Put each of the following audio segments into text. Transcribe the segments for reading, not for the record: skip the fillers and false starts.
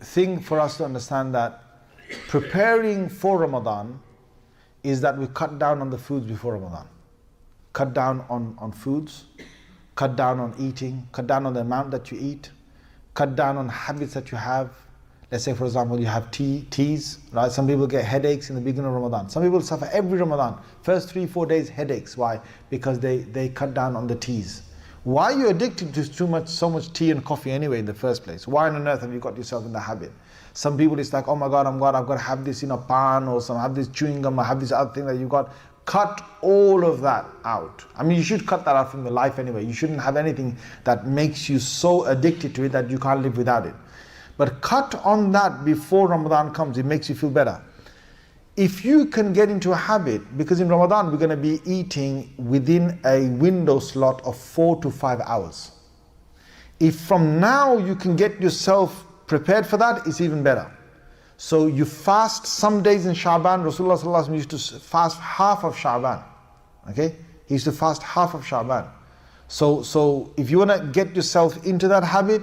thing for us to understand that preparing for Ramadan is that we cut down on the foods before Ramadan. Cut down on foods, cut down on eating, cut down on the amount that you eat, cut down on habits that you have. Let's say, for example, you have teas, right? Some people get headaches in the beginning of Ramadan. Some people suffer every Ramadan. First 3-4 days headaches. Why? Because they cut down on the teas. Why are you addicted to so much tea and coffee anyway in the first place? Why on earth have you got yourself in the habit? Some people, it's like, oh my God, I've got to have this, pan, or have this chewing gum, or have this other thing that you got. Cut all of that out. I mean, you should cut that out from your life anyway. You shouldn't have anything that makes you so addicted to it that you can't live without it. But cut on that before Ramadan comes. It makes you feel better. If you can get into a habit, because in Ramadan we're going to be eating within a window slot of 4 to 5 hours. If from now you can get yourself prepared for that, it's even better. So you fast some days in Sha'ban. Rasulullah sallallahu alaihi wasallam used to fast half of Sha'ban. Okay? He used to fast half of Sha'ban. So if you want to get yourself into that habit,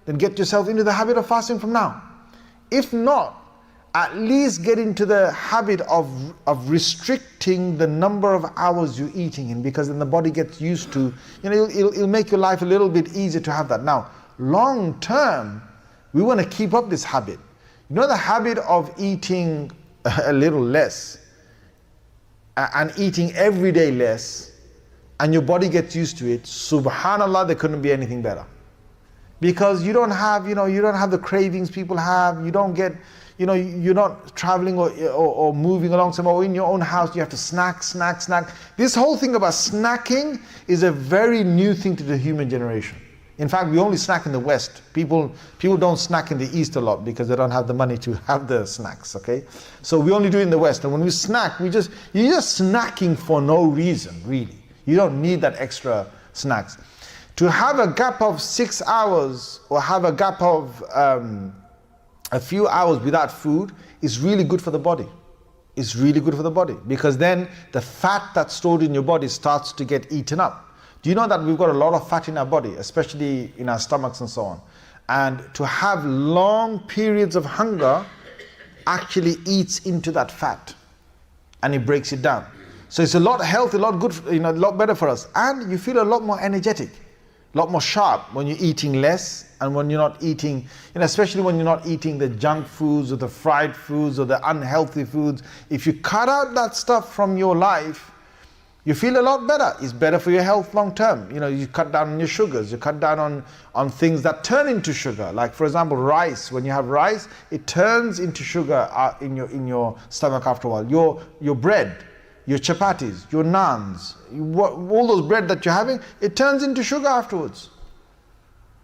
then get yourself into the habit of fasting from now. If not, at least get into the habit of restricting the number of hours you're eating in, because then the body gets used to, it'll make your life a little bit easier to have that. Now, long term, we want to keep up this habit. The habit of eating a little less and eating every day less, and your body gets used to it, subhanallah, there couldn't be anything better. Because you don't have the cravings people have. You don't get, you're not traveling or moving along somewhere, or in your own house you have to snack. This whole thing about snacking is a very new thing to the human generation. In fact, we only snack in the West. People don't snack in the East a lot because they don't have the money to have the snacks, okay? So we only do it in the West. And when we snack, you're just snacking for no reason, really. You don't need that extra snacks. To have a gap of 6 hours or have a gap of a few hours without food is really good for the body. It's really good for the body, because then the fat that's stored in your body starts to get eaten up. Do you know that we've got a lot of fat in our body, especially in our stomachs and so on? And to have long periods of hunger actually eats into that fat and it breaks it down. So it's a lot healthy, a lot good, a lot better for us. And you feel a lot more energetic, a lot more sharp when you're eating less and when you're not eating, especially when you're not eating the junk foods or the fried foods or the unhealthy foods. If you cut out that stuff from your life, you feel a lot better. It's better for your health long term. You cut down on your sugars, you cut down on things that turn into sugar. Like, for example, rice. When you have rice, it turns into sugar in your stomach after a while. Your bread, your chapatis, your naans, all those bread that you're having, it turns into sugar afterwards.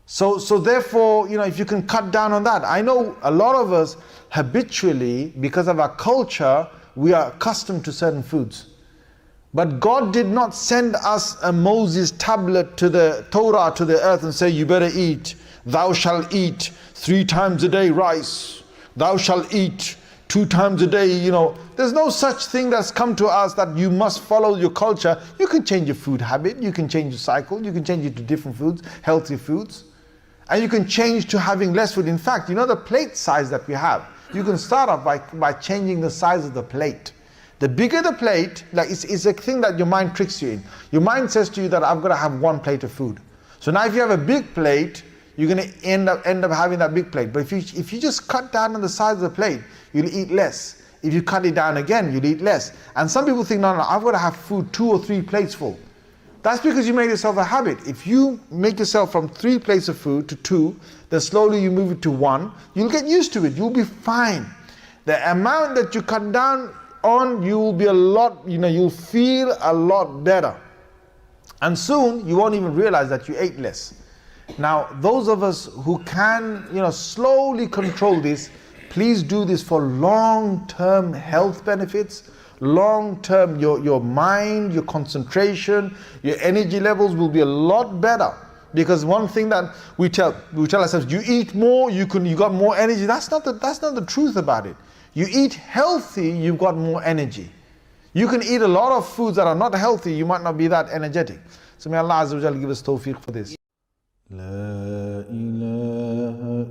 So therefore, if you can cut down on that. I know a lot of us habitually, because of our culture, we are accustomed to certain foods. But God did not send us a Moses tablet to the Torah, to the earth, and say, you better eat. Thou shalt eat 3 times a day rice. Thou shalt eat 2 times a day, There's no such thing that's come to us that you must follow your culture. You can change your food habit. You can change your cycle. You can change it to different foods, healthy foods. And you can change to having less food. In fact, the plate size that we have, you can start off by changing the size of the plate. The bigger the plate, it's a thing that your mind tricks you in. Your mind says to you that I've got to have 1 plate of food. So now if you have a big plate, you're going to end up having that big plate. But if you just cut down on the size of the plate, you'll eat less. If you cut it down again, you'll eat less. And some people think, no, I've got to have food 2 or 3 plates full. That's because you made yourself a habit. If you make yourself from 3 plates of food to 2, then slowly you move it to 1, you'll get used to it. You'll be fine. The amount that you cut down on, you will be you'll feel a lot better. And soon, you won't even realize that you ate less. Now, those of us who can, slowly control this, please do this for long-term health benefits. Long-term, your mind, your concentration, your energy levels will be a lot better. Because one thing that we tell ourselves, you eat more, you got more energy. That's not the truth about it. You eat healthy, you've got more energy. You can eat a lot of foods that are not healthy, you might not be that energetic. So may Allah Azza wa Jalla give us tawfiq for this. La ilaha